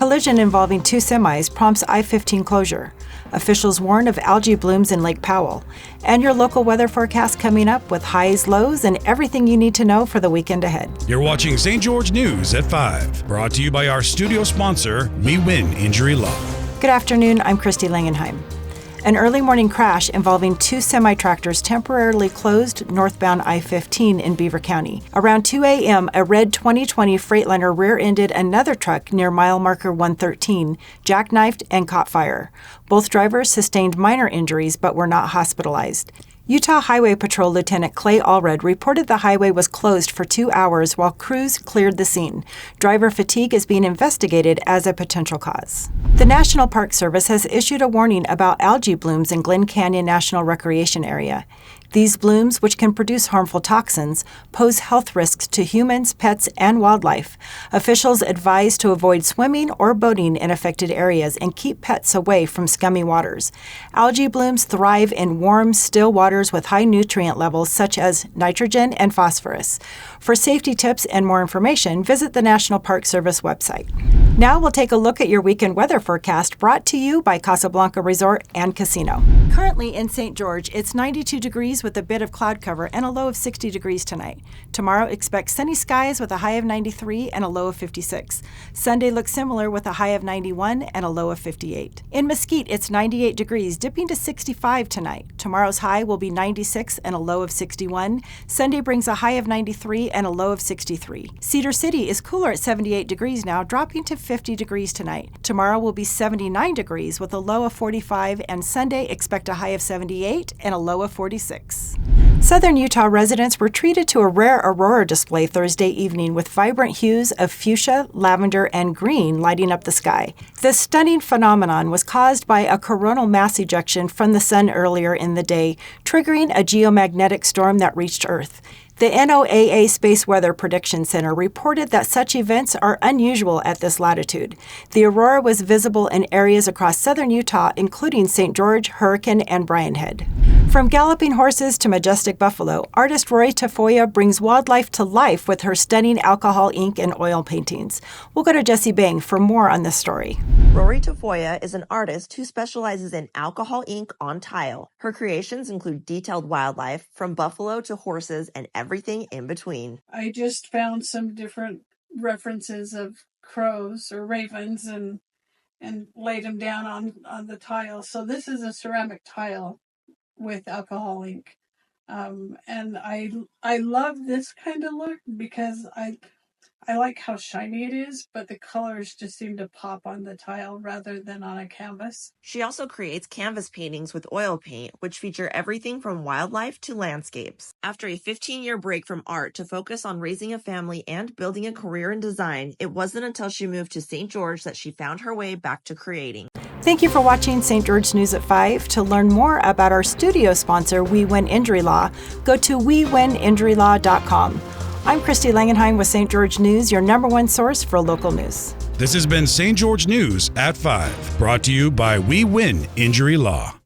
Collision involving two semis prompts I-15 closure. Officials warn of algae blooms in Lake Powell. And your local weather forecast coming up with highs, lows, and everything you need to know for the weekend ahead. You're watching St. George News at 5, brought to you by our studio sponsor, We Win Injury Law. Good afternoon, I'm Christy Langenheim. An early morning crash involving two semi-tractors temporarily closed northbound I-15 in Beaver County. Around 2 a.m., a red 2020 Freightliner rear-ended another truck near mile marker 113, jackknifed, and caught fire. Both drivers sustained minor injuries but were not hospitalized. Utah Highway Patrol Lieutenant Clay Allred reported the highway was closed for 2 hours while crews cleared the scene. Driver fatigue is being investigated as a potential cause. The National Park Service has issued a warning about algae blooms in Glen Canyon National Recreation Area. These blooms, which can produce harmful toxins, pose health risks to humans, pets, and wildlife. Officials advise to avoid swimming or boating in affected areas and keep pets away from scummy waters. Algae blooms thrive in warm, still waters with high nutrient levels such as nitrogen and phosphorus. For safety tips and more information, visit the National Park Service website. Now we'll take a look at your weekend weather forecast brought to you by Casablanca Resort and Casino. Currently in St. George, it's 92 degrees with a bit of cloud cover and a low of 60 degrees tonight. Tomorrow, expect sunny skies with a high of 93 and a low of 56. Sunday looks similar with a high of 91 and a low of 58. In Mesquite, it's 98 degrees, dipping to 65 tonight. Tomorrow's high will be 96 and a low of 61. Sunday brings a high of 93 and a low of 63. Cedar City is cooler at 78 degrees now, dropping to 50 degrees tonight. Tomorrow will be 79 degrees with a low of 45, and Sunday expect a high of 78 and a low of 46. Southern Utah residents were treated to a rare aurora display Thursday evening with vibrant hues of fuchsia, lavender, and green lighting up the sky. This stunning phenomenon was caused by a coronal mass ejection from the sun earlier in the day, triggering a geomagnetic storm that reached Earth. The NOAA Space Weather Prediction Center reported that such events are unusual at this latitude. The aurora was visible in areas across southern Utah, including St. George, Hurricane, and Bryan Head. From galloping horses to majestic buffalo, artist Rory Tafoya brings wildlife to life with her stunning alcohol ink and oil paintings. We'll go to Jessie Bang for more on this story. Rory Tafoya is an artist who specializes in alcohol ink on tile. Her creations include detailed wildlife, from buffalo to horses and everything in between. I just found some different references of crows or ravens and laid them down on the tile. So this is a ceramic tile with alcohol ink. And I love this kind of look because I like how shiny it is, but the colors just seem to pop on the tile rather than on a canvas. She also creates canvas paintings with oil paint, which feature everything from wildlife to landscapes. After a 15-year break from art to focus on raising a family and building a career in design, it wasn't until she moved to St. George that she found her way back to creating. Thank you for watching St. George News at 5. To learn more about our studio sponsor, We Win Injury Law, go to wewininjurylaw.com. I'm Christy Langenheim with St. George News, your #1 source for local news. This has been St. George News at 5, brought to you by We Win Injury Law.